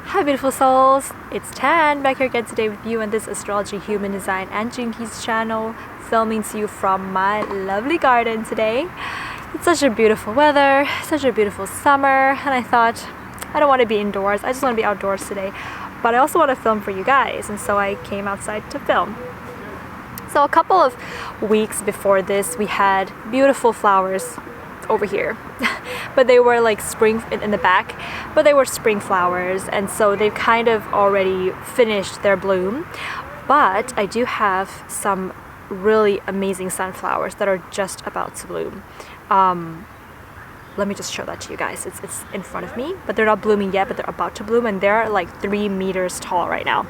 Hi beautiful souls, it's Tan back here again today with you on this Astrology, Human Design and Jinkies channel, filming to you from my lovely garden today. It's such a beautiful weather, such a beautiful summer, and I thought I don't want to be indoors, I just want to be outdoors today, but I also want to film for you guys, and so I came outside to film. So a couple of weeks before this we had beautiful flowers over here but they were like spring in the back, but they were spring flowers, and so they've kind of already finished their bloom. But I do have some really amazing sunflowers that are just about to bloom. Let me just show that to you guys. It's in front of me, but they're not blooming yet, but they're about to bloom, and they're like 3 meters tall right now.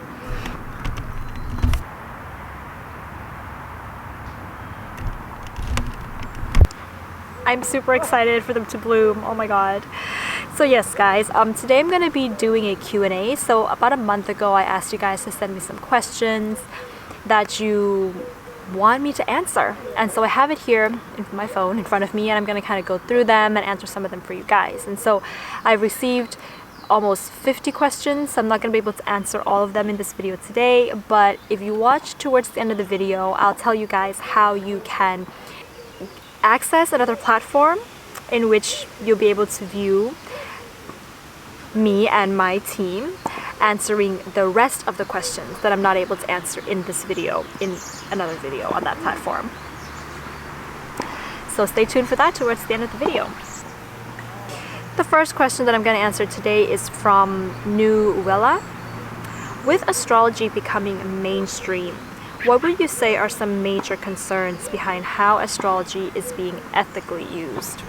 I'm super excited for them to bloom. Oh my god. So yes guys, today I'm going to be doing a Q&A. So about a month ago I asked you guys to send me some questions that you want me to answer, and so I have it here in my phone in front of me, and I'm going to kind of go through them and answer some of them for you guys. And so I've received almost 50 questions, so I'm not going to be able to answer all of them in this video today, but if you watch towards the end of the video, I'll tell you guys how you can access another platform in which you'll be able to view me and my team answering the rest of the questions that I'm not able to answer in this video, in another video on that platform. So stay tuned for that towards the end of the video. The first question that I'm going to answer today is from Nuella. With astrology becoming mainstream, what would you say are some major concerns behind how astrology is being ethically used?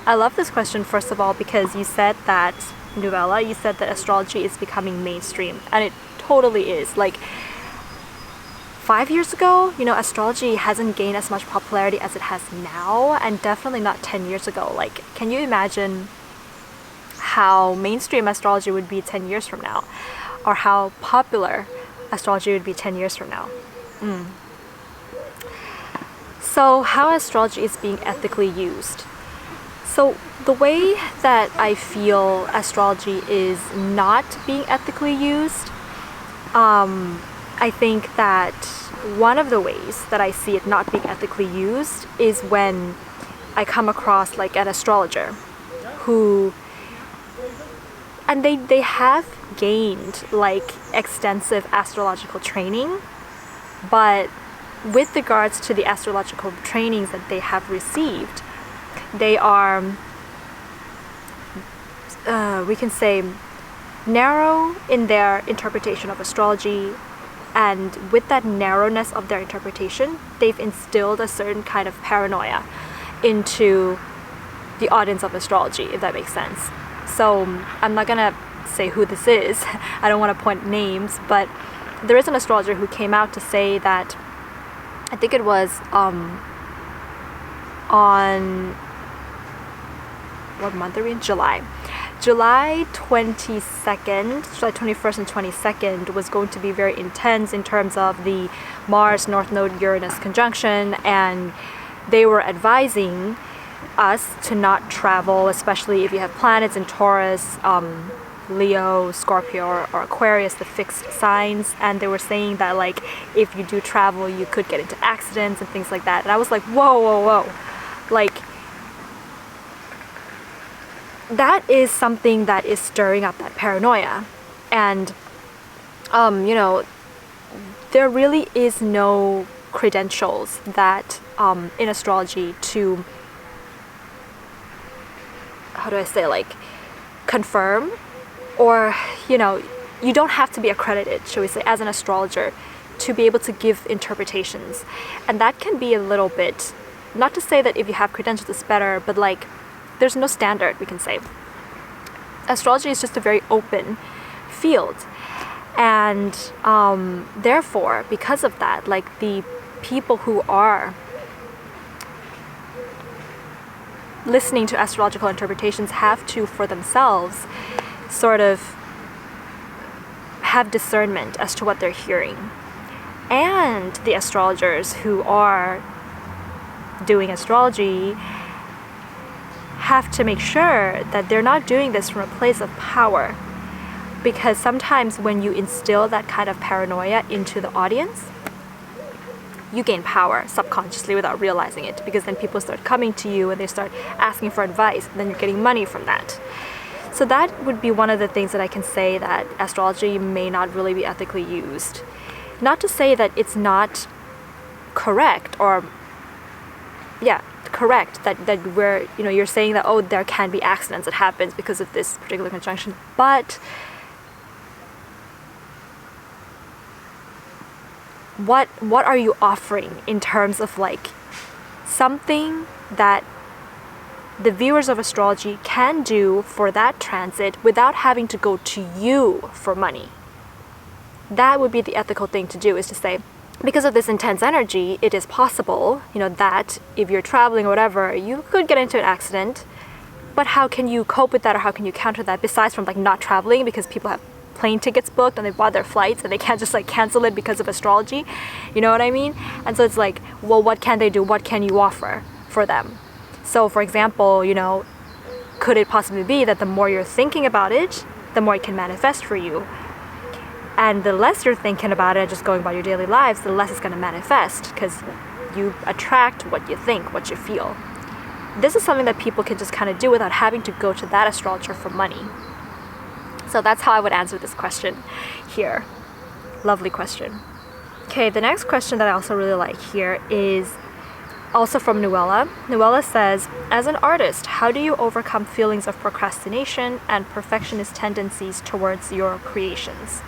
I love this question, first of all, because you said that, Nuella, you said that astrology is becoming mainstream, and it totally is. Like 5 years ago, you know, astrology hasn't gained as much popularity as it has now, and definitely not 10 years ago. Like, can you imagine how mainstream astrology would be 10 years from now, or how popular astrology would be 10 years from now? So how astrology is being ethically used. So the way that I feel astrology is not being ethically used, I think that one of the ways that I see it not being ethically used is when I come across like an astrologer who, and they have gained like extensive astrological training, but with regards to the astrological trainings that they have received, they are, we can say, narrow in their interpretation of astrology, and with that narrowness of their interpretation, they've instilled a certain kind of paranoia into the audience of astrology, if that makes sense. So I'm not gonna say who this is, I don't want to point names, but there is an astrologer who came out to say that, I think it was on, what month are we in? July 22nd, July 21st and 22nd was going to be very intense in terms of the Mars North Node Uranus conjunction, and they were advising us to not travel, especially if you have planets in Taurus, Leo, Scorpio, or Aquarius, the fixed signs, and they were saying that like if you do travel you could get into accidents and things like that. And I was like, whoa, like that is something that is stirring up that paranoia. And you know, there really is no credentials that in astrology to, how do I say, like confirm, or, you know, you don't have to be accredited, shall we say, as an astrologer to be able to give interpretations. And that can be a little bit, not to say that if you have credentials it's better, but like there's no standard, we can say. Astrology is just a very open field, and therefore, because of that, like the people who are listening to astrological interpretations have to, for themselves, sort of have discernment as to what they're hearing. And the astrologers who are doing astrology have to make sure that they're not doing this from a place of power, because sometimes when you instill that kind of paranoia into the audience, you gain power subconsciously without realizing it, because then people start coming to you and they start asking for advice, and then you're getting money from that. So that would be one of the things that I can say that astrology may not really be ethically used. Not to say that it's not correct, or correct that we're, you're saying that, oh, there can be accidents that happens because of this particular conjunction, but what are you offering in terms of like something that the viewers of astrology can do for that transit without having to go to you for money? That would be the ethical thing to do, is to say, because of this intense energy, it is possible, that if you're traveling or whatever, you could get into an accident. But how can you cope with that, or how can you counter that, besides from like not traveling, because people have plane tickets booked and they bought their flights and they can't just like cancel it because of astrology? You know what I mean? And so it's like, well, what can they do? What can you offer for them? So for example, could it possibly be that the more you're thinking about it, the more it can manifest for you? And the less you're thinking about it, just going about your daily lives, the less it's going to manifest, because you attract what you think, what you feel. This is something that people can just kind of do without having to go to that astrologer for money. So that's how I would answer this question here. Lovely question. Okay, the next question that I also really like here is also from Nuella. Nuella says, as an artist, how do you overcome feelings of procrastination and perfectionist tendencies towards your creations?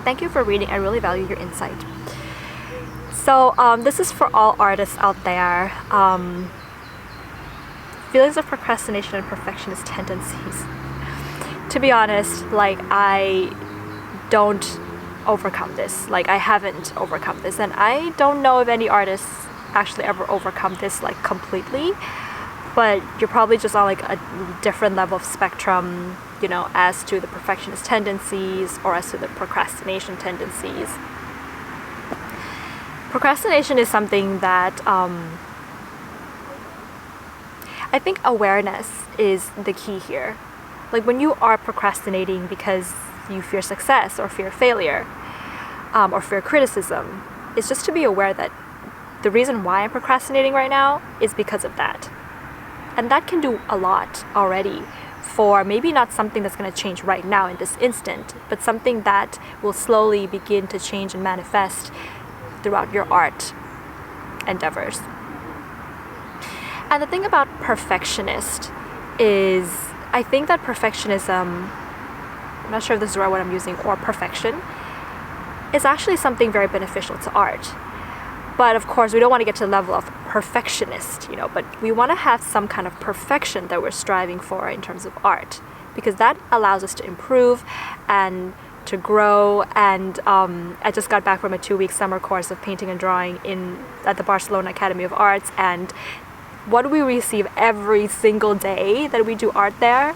Thank you for reading. I really value your insight. So this is for all artists out there. Feelings of procrastination and perfectionist tendencies. To be honest, I don't overcome this. I haven't overcome this. And I don't know if any artists actually ever overcome this completely. But you're probably just on a different level of spectrum, as to the perfectionist tendencies or as to the procrastination tendencies. Procrastination is something that I think awareness is the key here. When you are procrastinating because you fear success or fear failure or fear criticism, it's just to be aware that the reason why I'm procrastinating right now is because of that. And that can do a lot already for maybe not something that's going to change right now in this instant, but something that will slowly begin to change and manifest throughout your art endeavors. And the thing about perfectionist is, I think that perfectionism, I'm not sure if this is the right word I'm using, or perfection, is actually something very beneficial to art. But of course, we don't want to get to the level of perfectionist, but we want to have some kind of perfection that we're striving for in terms of art, because that allows us to improve and to grow. And I just got back from a 2-week summer course of painting and drawing at the Barcelona Academy of Arts, and what we receive every single day that we do art there,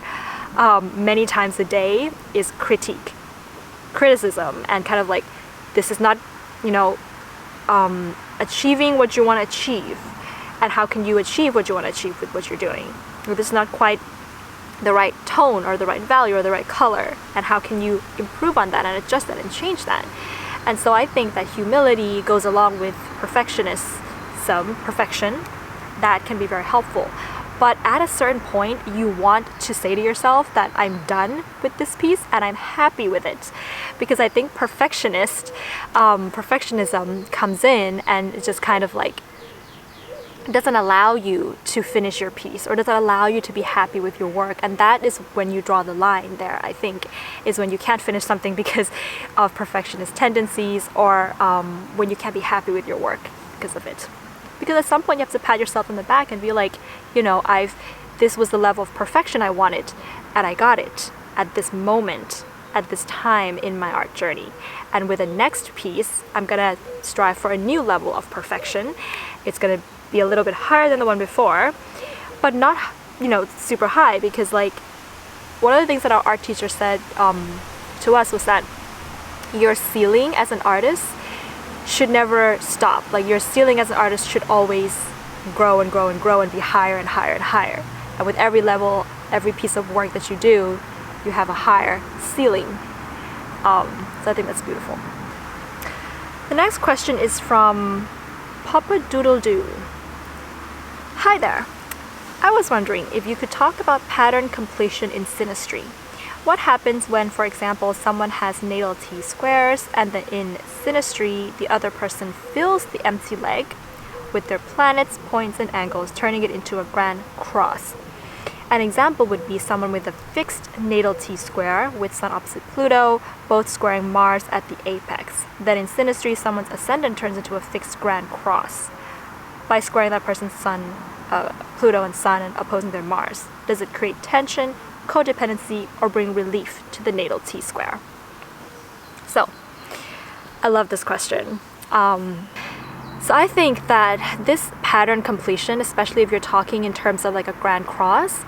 many times a day, is criticism, and kind of this is not, achieving what you want to achieve, and how can you achieve what you want to achieve with what you're doing? This is not quite the right tone or the right value or the right color, and how can you improve on that and adjust that and change that? And so I think that humility goes along with perfection. That can be very helpful. But at a certain point, you want to say to yourself that I'm done with this piece and I'm happy with it. Because I think perfectionism comes in and it's just kind of doesn't allow you to finish your piece, or doesn't allow you to be happy with your work. And that is when you draw the line there, I think, is when you can't finish something because of perfectionist tendencies, or when you can't be happy with your work because of it. Because at some point you have to pat yourself on the back and be like, this was the level of perfection I wanted, and I got it at this moment, at this time in my art journey. And with the next piece, I'm gonna strive for a new level of perfection. It's gonna be a little bit higher than the one before, but not, super high, because one of the things that our art teacher said to us was that your ceiling as an artist should never stop. Your ceiling as an artist should always grow and grow and grow and be higher and higher and higher. And with every level, every piece of work that you do, you have a higher ceiling. So I think that's beautiful. The next question is from Papa Doodle Doo. Hi there. I was wondering if you could talk about pattern completion in synastry. What happens when, for example, someone has natal T-squares and then in synastry, the other person fills the empty leg with their planets, points, and angles, turning it into a grand cross. An example would be someone with a fixed natal T-square with Sun opposite Pluto, both squaring Mars at the apex. Then in synastry, someone's ascendant turns into a fixed grand cross by squaring that person's Sun, Pluto and Sun and opposing their Mars. Does it create tension, codependency, or bring relief to the natal T-square? So, I love this question. So I think that this pattern completion, especially if you're talking in terms of like a grand cross,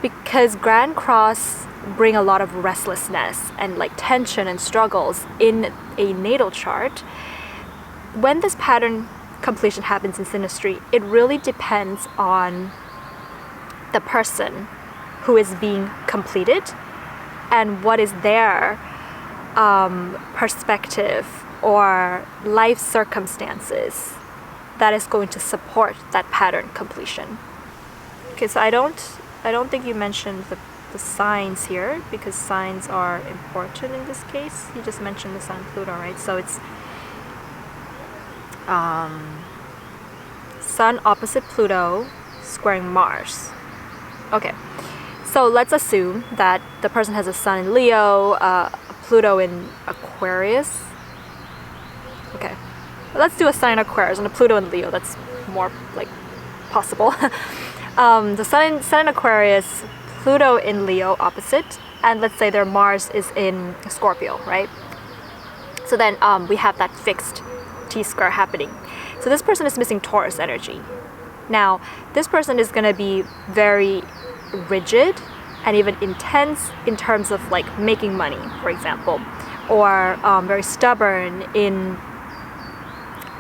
because grand cross bring a lot of restlessness and like tension and struggles in a natal chart. When this pattern completion happens in synastry, it really depends on the person who is being completed and what is their perspective or life circumstances that is going to support that pattern completion. Okay, so I don't think you mentioned the signs here, because signs are important in this case. You just mentioned the Sun Pluto, right? So it's Sun opposite Pluto squaring Mars. Okay, so let's assume that the person has a Sun in Leo, Pluto in Aquarius. Okay, let's do a Sun in Aquarius and a Pluto in Leo. That's more like possible. The Sun in Aquarius, Pluto in Leo opposite, and let's say their Mars is in Scorpio, right? So then we have that fixed T-square happening. So this person is missing Taurus energy. Now, this person is going to be very rigid and even intense in terms of like making money, for example, or very stubborn in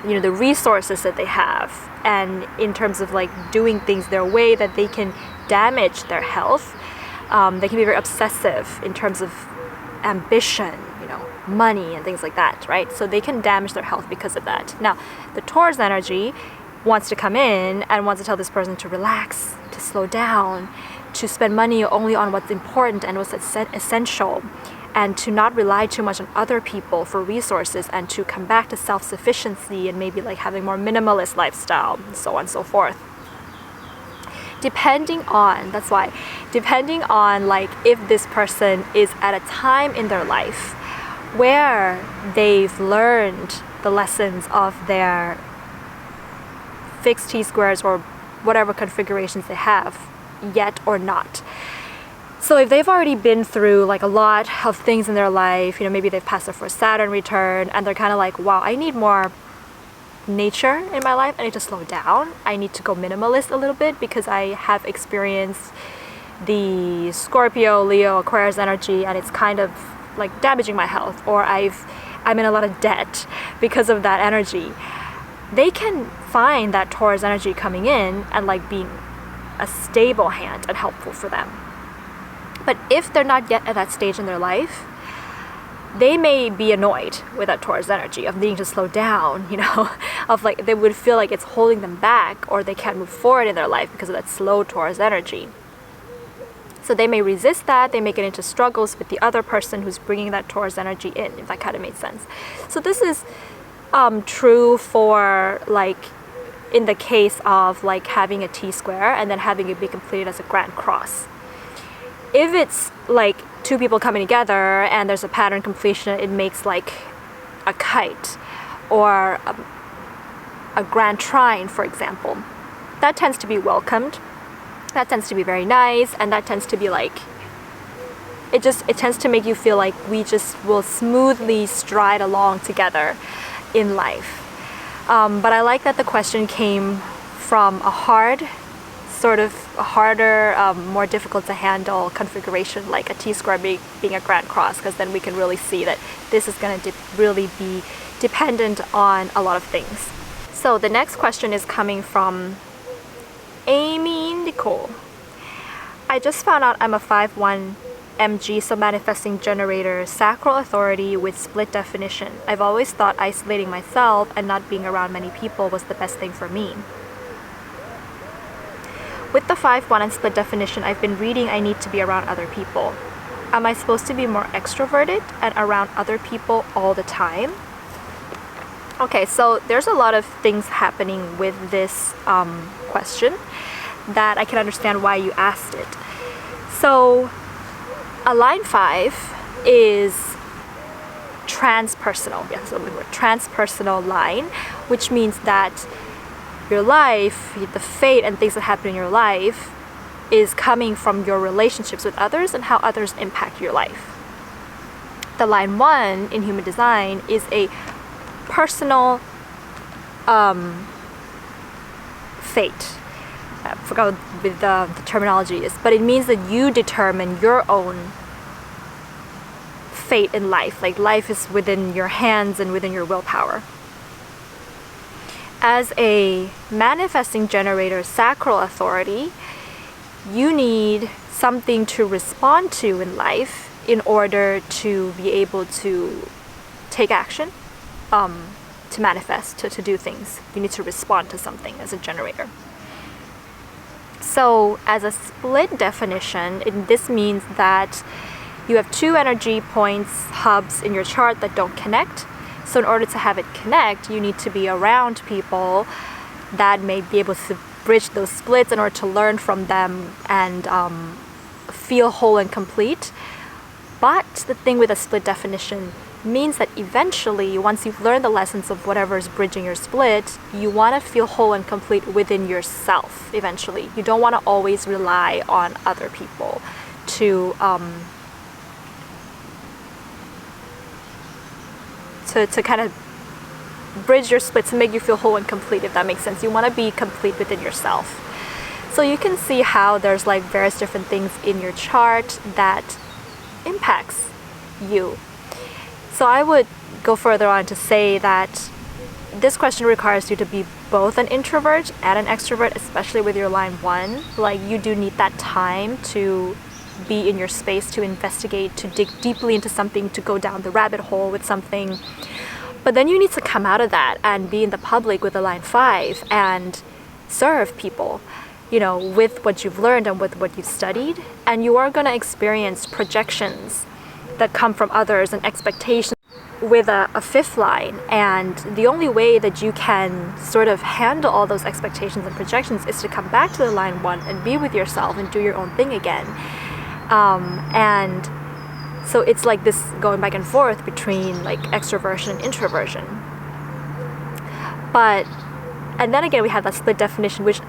the resources that they have, and in terms of like doing things their way that they can damage their health. They can be very obsessive in terms of ambition, money and things like that, right? So they can damage their health because of that. Now, the Taurus energy wants to come in and wants to tell this person to relax, to slow down, to spend money only on what's important and what's essential, and to not rely too much on other people for resources, and to come back to self-sufficiency and maybe like having more minimalist lifestyle, and so on and so forth. Depending on like if this person is at a time in their life where they've learned the lessons of their fixed T-squares or whatever configurations they have yet or not. So if they've already been through like a lot of things in their life, maybe they've passed their first Saturn return and they're kind of like, wow, I need more nature in my life. I need to slow down. I need to go minimalist a little bit because I have experienced the Scorpio, Leo, Aquarius energy, and it's kind of like damaging my health, or I'm in a lot of debt because of that energy. They can find that Taurus energy coming in and like being a stable hand and helpful for them. But if they're not yet at that stage in their life, they may be annoyed with that Taurus energy of needing to slow down, of like they would feel like it's holding them back, or they can't move forward in their life because of that slow Taurus energy. So they may resist that, they may get into struggles with the other person who's bringing that Taurus energy in, if that kind of made sense. So this is true for like in the case of like having a T-square and then having it be completed as a grand cross. If it's like two people coming together and there's a pattern completion, it makes like a kite or a grand trine, for example. That tends to be welcomed. That tends to be very nice, and that tends to be like, it tends to make you feel like we just will smoothly stride along together in life. But I like that the question came from a harder, more difficult to handle configuration like a T-square being a grand cross, because then we can really see that this is going to really be dependent on a lot of things. So the next question is coming from Amy Nicole. I just found out I'm a 5/1 MG, so manifesting generator, sacral authority with split definition. I've always thought isolating myself and not being around many people was the best thing for me. With the 5-1 and split definition, I've been reading I need to be around other people. Am I supposed to be more extroverted and around other people all the time? Okay, so there's a lot of things happening with this question that I can understand why you asked it. So a line 5 is transpersonal. Yes, so transpersonal line, which means that your life, the fate and things that happen in your life is coming from your relationships with others and how others impact your life. The line 1 in human design is a personal fate. I forgot what the terminology is, but it means that you determine your own fate in life. Like life is within your hands and within your willpower. As a manifesting generator, sacral authority, you need something to respond to in life in order to be able to take action, to manifest, to do things. You need to respond to something as a generator. So as a split definition, this means that you have 2 energy points, hubs in your chart that don't connect. So in order to have it connect, you need to be around people that may be able to bridge those splits in order to learn from them and feel whole and complete. But the thing with a split definition means that eventually, once you've learned the lessons of whatever is bridging your split, you want to feel whole and complete within yourself eventually. You don't want to always rely on other people to kind of bridge your split, to make you feel whole and complete, if that makes sense. You want to be complete within yourself. So you can see how there's like various different things in your chart that impacts you. So I would go further on to say that this question requires you to be both an introvert and an extrovert, especially with your line 1. Like you do need that time to be in your space, to investigate, to dig deeply into something, to go down the rabbit hole with something. But then you need to come out of that and be in the public with a line 5 and serve people, with what you've learned and with what you've studied. And you are going to experience projections that come from others and expectations with a 5th line. And the only way that you can sort of handle all those expectations and projections is to come back to the line 1 and be with yourself and do your own thing again. And so it's like this going back and forth between like extroversion and introversion. And then again, we have that split definition, which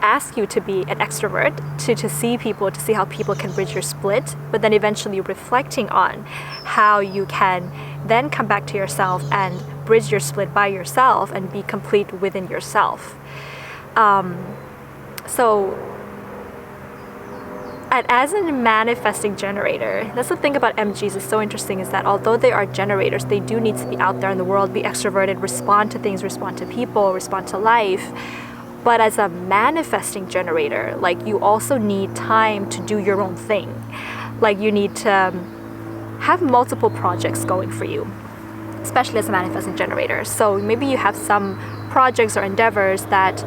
asks you to be an extrovert, to see people, to see how people can bridge your split, but then eventually reflecting on how you can then come back to yourself and bridge your split by yourself and be complete within yourself. And as a manifesting generator, that's the thing about MGs is so interesting, is that although they are generators, they do need to be out there in the world, be extroverted, respond to things, respond to people, respond to life. But as a manifesting generator, like you also need time to do your own thing. Like you need to have multiple projects going for you, especially as a manifesting generator. So maybe you have some projects or endeavors that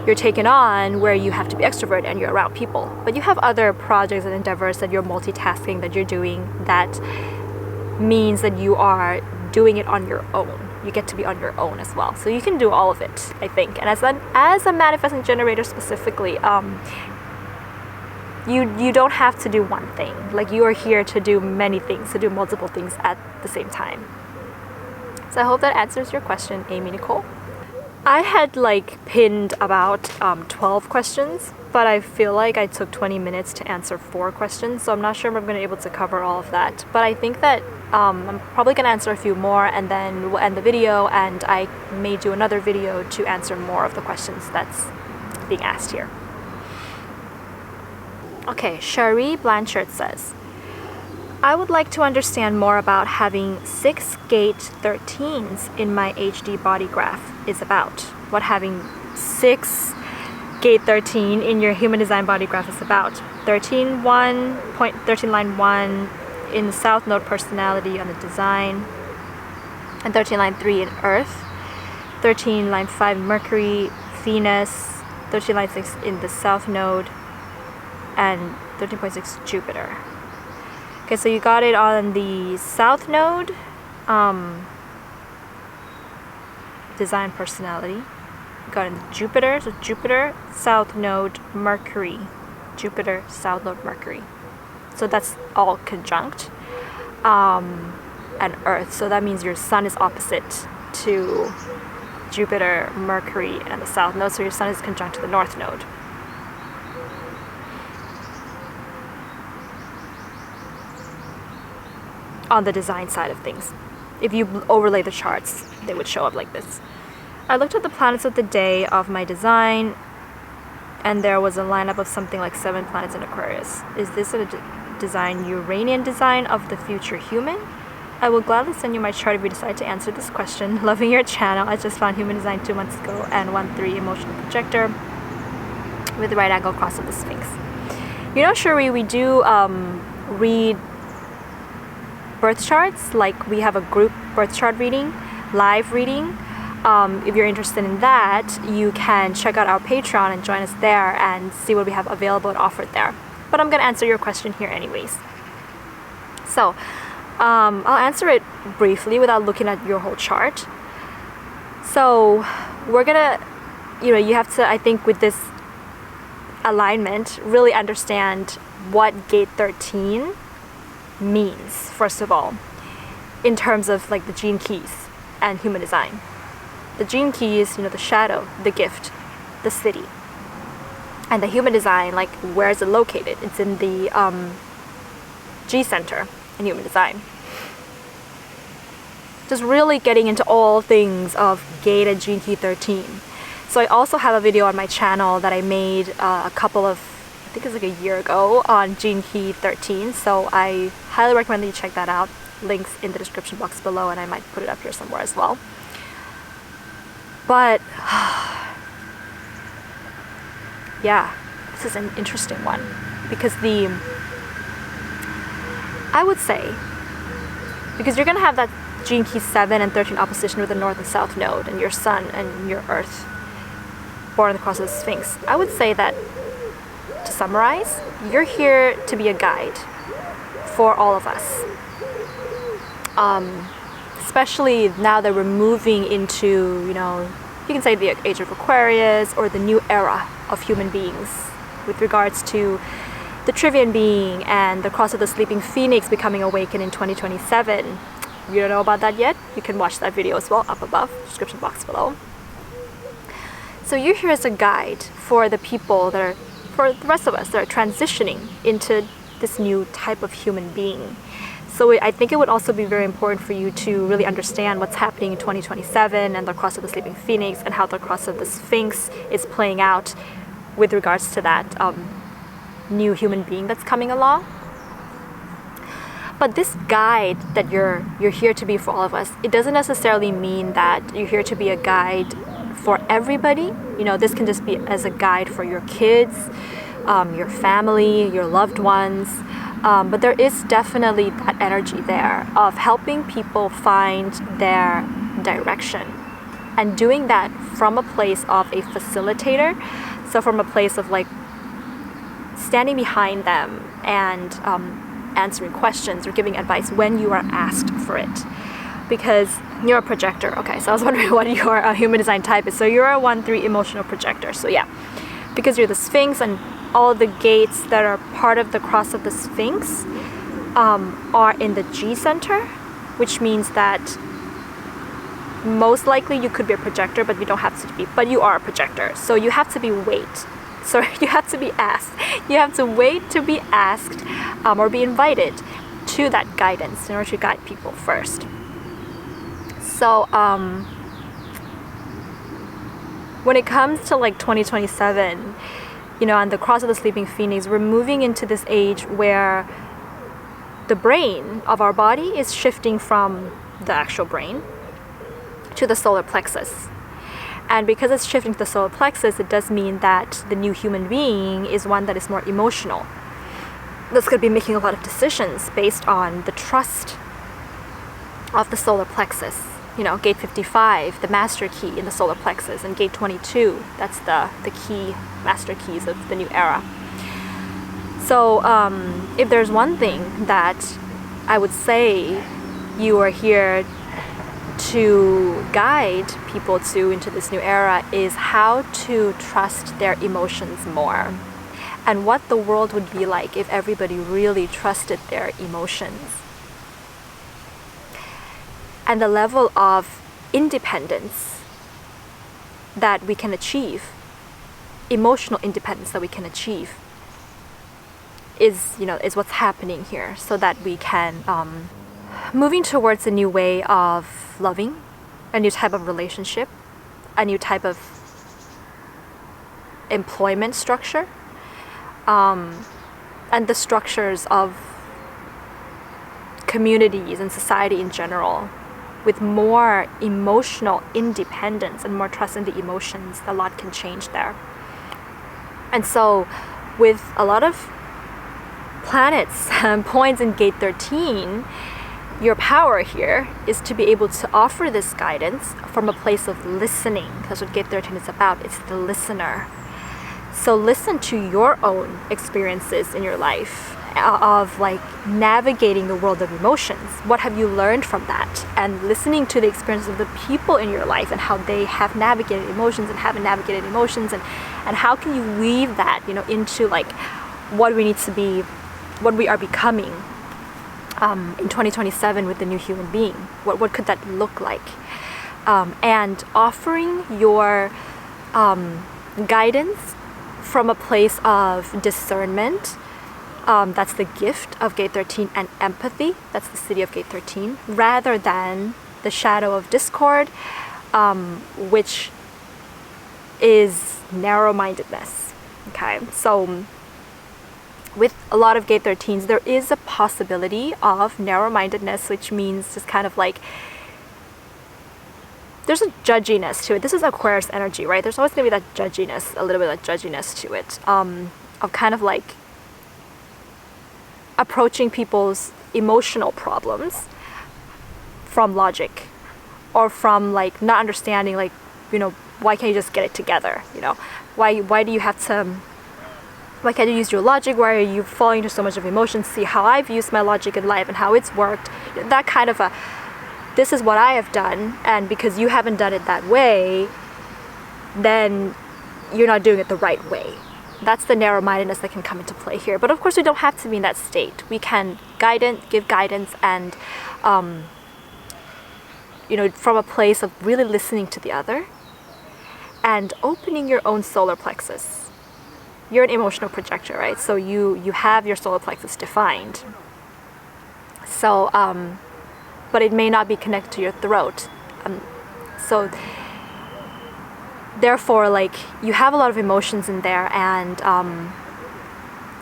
you're taking on where you have to be extrovert and you're around people. But you have other projects and endeavors that you're multitasking, that you're doing, that means that you are doing it on your own. You get to be on your own as well. So you can do all of it, I think. And as a manifesting generator specifically, you don't have to do one thing. Like you are here to do many things, to do multiple things at the same time. So I hope that answers your question, Amy Nicole. I had pinned about 12 questions, but I feel like I took 20 minutes to answer 4 questions, so I'm not sure if I'm going to be able to cover all of that. But I think that I'm probably going to answer a few more, and then we'll end the video, and I may do another video to answer more of the questions that's being asked here. Okay, Cherie Blanchard says, I would like to understand more about having 6 gate 13s in my HD body graph is about. What having 6 gate 13 in your human design body graph is about. 13 1, point 13 line 1 in the South Node personality on the design, and 13 line 3 in Earth, 13 line 5 Mercury, Venus, 13 line 6 in the South Node, and 13.6 Jupiter. Okay, so you got it on the South Node, design personality. You got it in Jupiter, so Jupiter, South Node, Mercury. Jupiter, South Node, Mercury. So that's all conjunct. And Earth. So that means your Sun is opposite to Jupiter, Mercury, and the South Node. So your Sun is conjunct to the North Node. On the design side of things. If you overlay the charts, they would show up like this. I looked at the planets of the day of my design, and there was a lineup of something like 7 planets in Aquarius. Is this a design, Uranian design of the future human? I will gladly send you my chart if you decide to answer this question. Loving your channel. I just found human design 2 months ago and 1-3 emotional projector with the right angle cross of the Sphinx. You know, Shuri, we do read birth charts. Like we have a group birth chart reading, live reading. If you're interested in that, you can check out our Patreon and join us there and see what we have available and offered there. But I'm going to answer your question here anyways. So, I'll answer it briefly without looking at your whole chart. So, we're going to, you have to, I think with this alignment, really understand what gate 13 means, first of all, in terms of like the gene keys and human design. The gene keys, the shadow, the gift, the city. And the human design, like where is it located? It's in the G center in human design. Just really getting into all things of gate and gene key 13. So I also have a video on my channel that I made I think it's like a year ago on gene key 13. So I highly recommend that you check that out. Links in the description box below, and I might put it up here somewhere as well. But yeah, this is an interesting one because I would say, because you're going to have that gene key 7 and 13 opposition with the North and South Node and your Sun and your Earth born in the cross of the Sphinx. I would say that, to summarize, you're here to be a guide for all of us. Especially now that we're moving into, you can say the age of Aquarius or the new era of human beings with regards to the Trivian being and the cross of the sleeping Phoenix becoming awakened in 2027. If you don't know about that yet, you can watch that video as well up above, description box below. So you're here as a guide for the people for the rest of us that are transitioning into this new type of human being. So I think it would also be very important for you to really understand what's happening in 2027 and the cross of the sleeping Phoenix and how the cross of the Sphinx is playing out with regards to that new human being that's coming along. But this guide that you're here to be for all of us, it doesn't necessarily mean that you're here to be a guide for everybody. This can just be as a guide for your kids, your family, your loved ones. But there is definitely that energy there of helping people find their direction and doing that from a place of a facilitator. So from a place of like standing behind them and answering questions or giving advice when you are asked for it. Because you're a projector. Okay, so I was wondering what your human design type is. So you're a 1-3 emotional projector. So yeah, because you're the Sphinx and all the gates that are part of the cross of the Sphinx are in the G center, which means that most likely you could be a projector, but you don't have to be, but you are a projector. So you have to be you have to be asked. You have to wait to be asked or be invited to that guidance in order to guide people first. So when it comes to like 2027, on the cross of the sleeping Phoenix, we're moving into this age where the brain of our body is shifting from the actual brain to the solar plexus. And because it's shifting to the solar plexus, it does mean that the new human being is one that is more emotional. that's going to be making a lot of decisions based on the trust of the solar plexus. You know, gate 55, the master key in the solar plexus, and gate 22, that's the key, master keys of the new era. So if there's one thing that I would say you are here to guide people to into this new era is how to trust their emotions more, and what the world would be like if everybody really trusted their emotions, and the level of independence that we can achieve, emotional independence that we can achieve is what's happening here, so that we can moving towards a new way of loving, a new type of relationship, a new type of employment structure, and the structures of communities and society in general, with more emotional independence and more trust in the emotions. A lot can change there. And so with a lot of planets and points in gate 13, your power here is to be able to offer this guidance from a place of listening. That's what gate 13 is about. It's the listener. So listen to your own experiences in your life of like navigating the world of emotions. What have you learned from that? And listening to the experiences of the people in your life and how they have navigated emotions and haven't navigated emotions, and how can you weave that, into like what we need to be, what we are becoming in 2027 with the new human being. What could that look like? And offering your guidance from a place of discernment. That's the gift of gate 13, and empathy. That's the city of gate 13, rather than the shadow of discord, which is narrow-mindedness. Okay, so with a lot of gate 13s, there is a possibility of narrow-mindedness, which means just kind of like there's a judginess to it. This is Aquarius energy, right? There's always going to be that judginess, a little bit of judginess to it, of kind of like approaching people's emotional problems from logic, or from like not understanding, like, why can't you just get it together? Why do you have to, why can't you use your logic? Why are you falling into so much of emotions? See how I've used my logic in life and how it's worked. That kind of a, this is what I have done, and because you haven't done it that way, then you're not doing it the right way. That's the narrow-mindedness that can come into play here. But of course, we don't have to be in that state. We can give guidance, and from a place of really listening to the other and opening your own solar plexus. You're an emotional projector, right? So you have your solar plexus defined. So, but it may not be connected to your throat. So therefore, like, you have a lot of emotions in there, and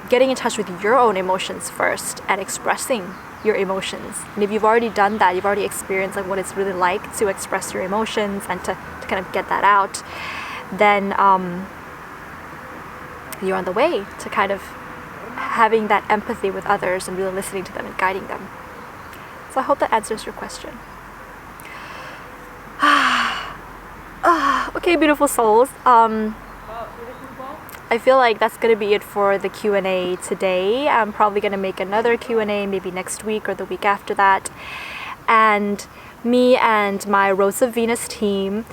getting in touch with your own emotions first and expressing your emotions. And if you've already done that, you've already experienced like what it's really like to express your emotions and to kind of get that out, then you're on the way to kind of having that empathy with others and really listening to them and guiding them. So I hope that answers your question. Okay, beautiful souls. I feel like that's going to be it for the Q&A today. I'm probably going to make another Q&A maybe next week or the week after that. And me and my Rose of Venus team,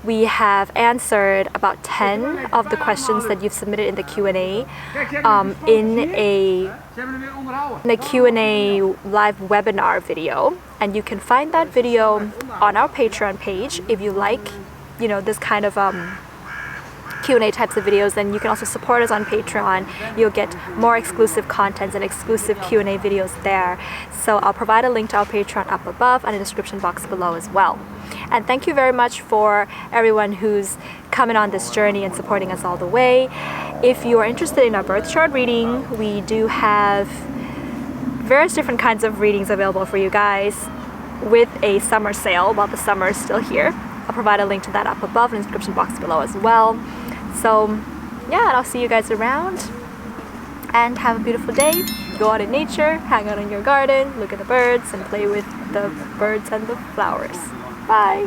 we have answered about 10 of the questions that you've submitted in the Q&A in a Q&A live webinar video. And you can find that video on our Patreon page. If you like, this kind of Q&A types of videos, then you can also support us on Patreon. You'll get more exclusive contents and exclusive Q&A videos there. So I'll provide a link to our Patreon up above and in the description box below as well. And thank you very much for everyone who's coming on this journey and supporting us all the way. If you are interested in our birth chart reading, we do have various different kinds of readings available for you guys with a summer sale while the summer is still here. I'll provide a link to that up above in the description box below as well. So yeah, and I'll see you guys around, and have a beautiful day. Go go out in nature, hang out in your garden, look at the birds, and play with the birds and the flowers. Bye!